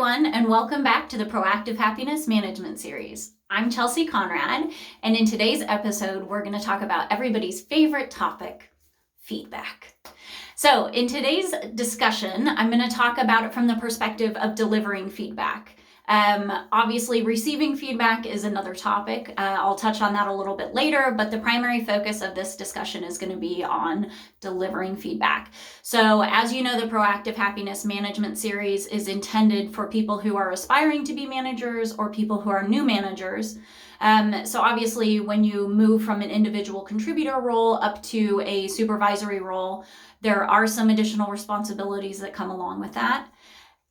everyone, and welcome back to the Proactive Happiness Management Series. I'm Chelsea Conrad, and in today's episode, we're going to talk about everybody's favorite topic, feedback. So in today's discussion, I'm going to talk about it from the perspective of delivering feedback. Obviously, receiving feedback is another topic. I'll touch on that a little bit later, but the primary focus of this discussion is going to be on delivering feedback. So as you know, the Proactive Happiness Management Series is intended for people who are aspiring to be managers or people who are new managers. So obviously, when you move from an individual contributor role up to a supervisory role, there are some additional responsibilities that come along with that.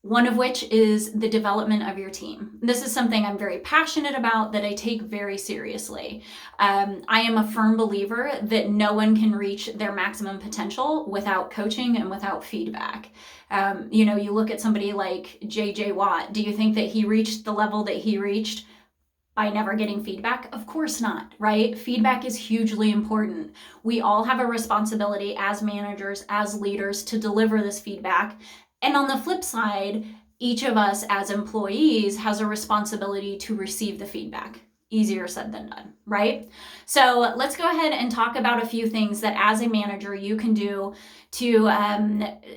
One of which is the development of your team. This is something I'm very passionate about, that I take very seriously. I am a firm believer that no one can reach their maximum potential without coaching and without feedback. You look at somebody like J.J. Watt. Do you think that he reached the level that he reached by never getting feedback? Of course not, right? Feedback is hugely important. We all have a responsibility as managers, as leaders, to deliver this feedback. And on the flip side, each of us as employees has a responsibility to receive the feedback. Easier said than done, right? So let's go ahead and talk about a few things that as a manager you can do to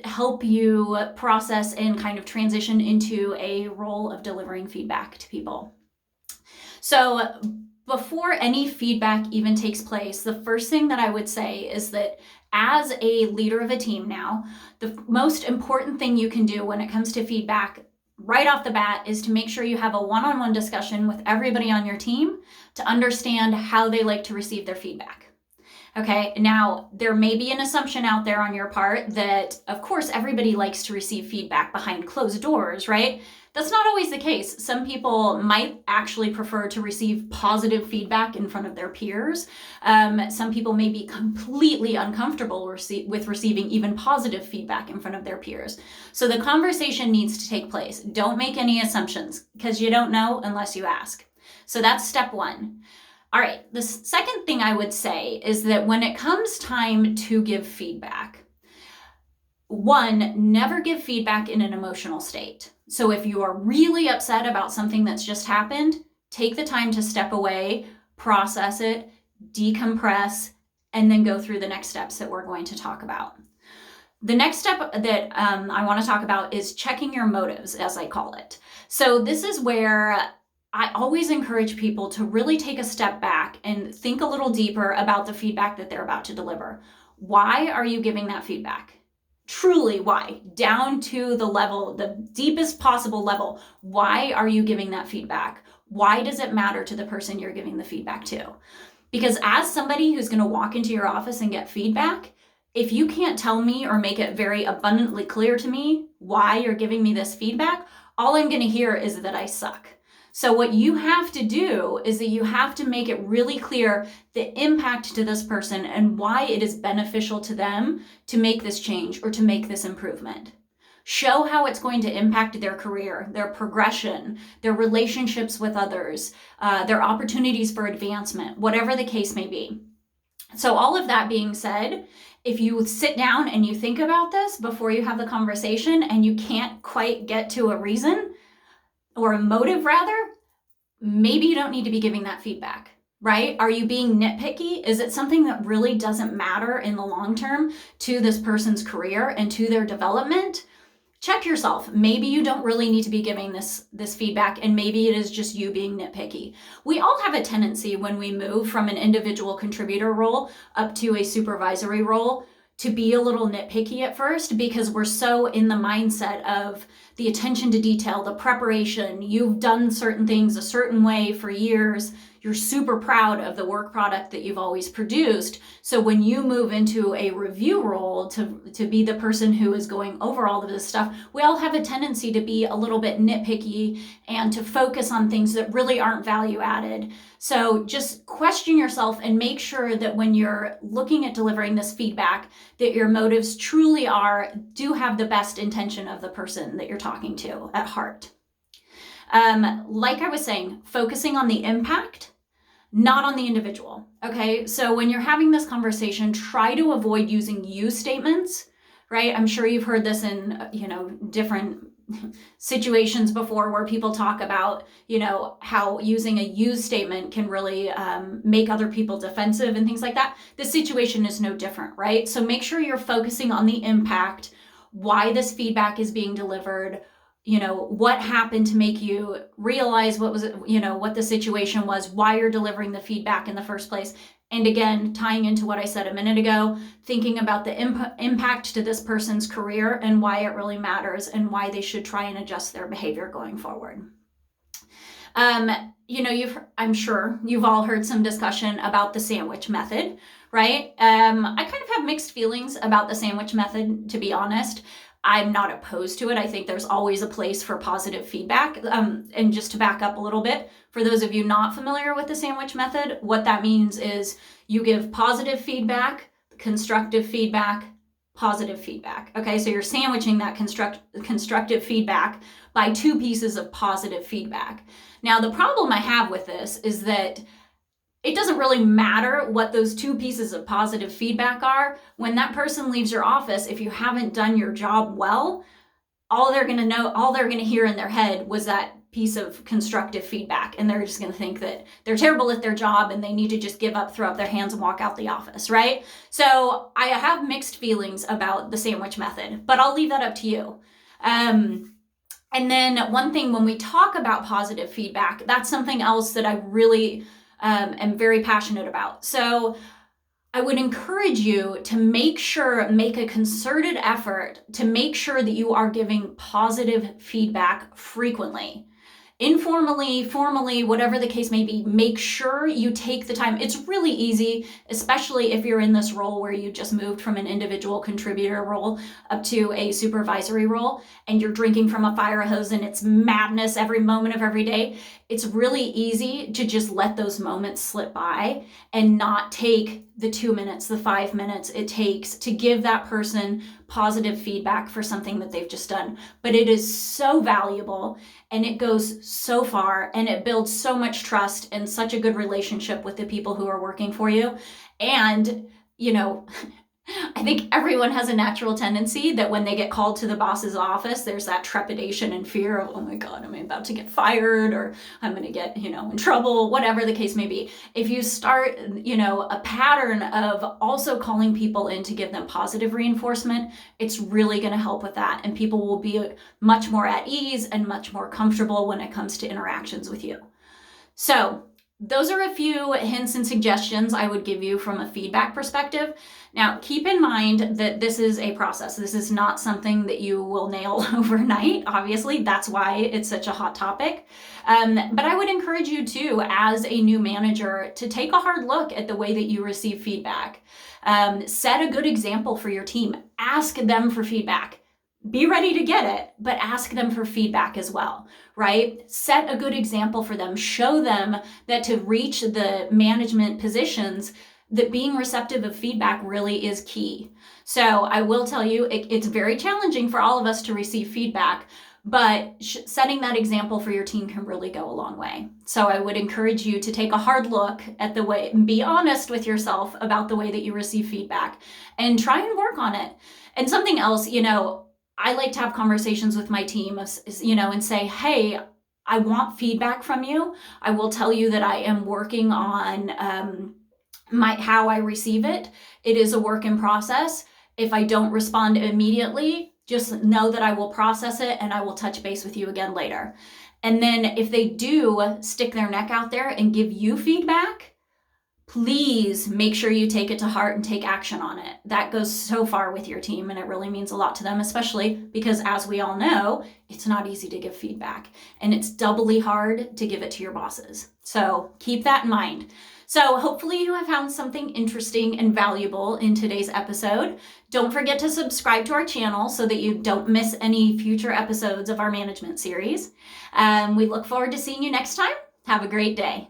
help you process and kind of transition into a role of delivering feedback to people. So before any feedback even takes place, the first thing that I would say is that as a leader of a team now, the most important thing you can do when it comes to feedback right off the bat is to make sure you have a one-on-one discussion with everybody on your team to understand how they like to receive their feedback. Okay, now there may be an assumption out there on your part that, of course, everybody likes to receive feedback behind closed doors, right? That's not always the case. Some people might actually prefer to receive positive feedback in front of their peers. Some people may be completely uncomfortable with receiving even positive feedback in front of their peers. So the conversation needs to take place. Don't make any assumptions, because you don't know unless you ask. So that's step one. All right, the second thing I would say is that when it comes time to give feedback, one, never give feedback in an emotional state. So if you are really upset about something that's just happened, take the time to step away, process it, decompress, and then go through the next steps that we're going to talk about. The next step that I want to talk about is checking your motives, as I call it. So this is where I always encourage people to really take a step back and think a little deeper about the feedback that they're about to deliver. Why are you giving that feedback? Truly, why? Down to the level, the deepest possible level. Why are you giving that feedback? Why does it matter to the person you're giving the feedback to? Because as somebody who's going to walk into your office and get feedback, if you can't tell me or make it very abundantly clear to me why you're giving me this feedback, all I'm going to hear is that I suck. So what you have to do is that you have to make it really clear the impact to this person and why it is beneficial to them to make this change or to make this improvement. Show how it's going to impact their career, their progression, their relationships with others, their opportunities for advancement, whatever the case may be. So all of that being said, if you sit down and you think about this before you have the conversation and you can't quite get to a reason, or a motive rather, maybe you don't need to be giving that feedback, right? Are you being nitpicky? Is it something that really doesn't matter in the long term to this person's career and to their development? Check yourself. Maybe you don't really need to be giving this feedback, and maybe it is just you being nitpicky. We all have a tendency when we move from an individual contributor role up to a supervisory role to be a little nitpicky at first, because we're so in the mindset of the attention to detail, the preparation. You've done certain things a certain way for years. You're super proud of the work product that you've always produced. So when you move into a review role to be the person who is going over all of this stuff, we all have a tendency to be a little bit nitpicky and to focus on things that really aren't value added. So just question yourself and make sure that when you're looking at delivering this feedback, that your motives truly do have the best intention of the person that you're talking to at heart. Like I was saying, focusing on the impact, not on the individual. Okay, so when you're having this conversation, try to avoid using you statements right? I'm sure you've heard this in, different situations before where people talk about, how using a use statement can really make other people defensive and things like that. This situation is no different, right? So make sure you're focusing on the impact, why this feedback is being delivered, what happened to make you realize what the situation was, why you're delivering the feedback in the first place. And again, tying into what I said a minute ago, thinking about the impact to this person's career and why it really matters and why they should try and adjust their behavior going forward. I'm sure you've all heard some discussion about the sandwich method, right? I kind of have mixed feelings about the sandwich method, to be honest. I'm not opposed to it. I think there's always a place for positive feedback. And just to back up a little bit, for those of you not familiar with the sandwich method, what that means is you give positive feedback, constructive feedback, positive feedback. Okay, so you're sandwiching that constructive feedback by 2 pieces of positive feedback. Now, the problem I have with this is that it doesn't really matter what those 2 pieces of positive feedback are. When that person leaves your office, if you haven't done your job well, all they're going to hear in their head was that piece of constructive feedback. And they're just going to think that they're terrible at their job and they need to just give up, throw up their hands and walk out the office, right? So I have mixed feelings about the sandwich method, but I'll leave that up to you. And then one thing, when we talk about positive feedback, that's something else that I really am very passionate about. So I would encourage you to make a concerted effort to make sure that you are giving positive feedback frequently. Informally, formally, whatever the case may be, make sure you take the time. It's really easy, especially if you're in this role where you just moved from an individual contributor role up to a supervisory role and you're drinking from a fire hose and it's madness every moment of every day. It's really easy to just let those moments slip by and not take the 2 minutes, the 5 minutes it takes to give that person positive feedback for something that they've just done. But it is so valuable and it goes so far and it builds so much trust and such a good relationship with the people who are working for you. And, I think everyone has a natural tendency that when they get called to the boss's office, there's that trepidation and fear of, oh my God, am I about to get fired or I'm going to get, in trouble, whatever the case may be. If you start, a pattern of also calling people in to give them positive reinforcement, it's really going to help with that. And people will be much more at ease and much more comfortable when it comes to interactions with you. So those are a few hints and suggestions I would give you from a feedback perspective. Now, keep in mind that this is a process. This is not something that you will nail overnight, obviously. That's why it's such a hot topic. But I would encourage you too, as a new manager, to take a hard look at the way that you receive feedback. Set a good example for your team. Ask them for feedback. Be ready to get it, but ask them for feedback as well, right? Set a good example for them. Show them that to reach the management positions, that being receptive of feedback really is key. So I will tell you, it's very challenging for all of us to receive feedback, but setting that example for your team can really go a long way. So I would encourage you to take a hard look at the way, and be honest with yourself about the way that you receive feedback and try and work on it. And something else, I like to have conversations with my team, and say, hey, I want feedback from you. I will tell you that I am working on how I receive it. It is a work in process. If I don't respond immediately, just know that I will process it and I will touch base with you again later. And then if they do stick their neck out there and give you feedback, please make sure you take it to heart and take action on it. That goes so far with your team and it really means a lot to them, especially because, as we all know, it's not easy to give feedback and it's doubly hard to give it to your bosses. So keep that in mind. So hopefully you have found something interesting and valuable in today's episode. Don't forget to subscribe to our channel so that you don't miss any future episodes of our management series. We look forward to seeing you next time. Have a great day.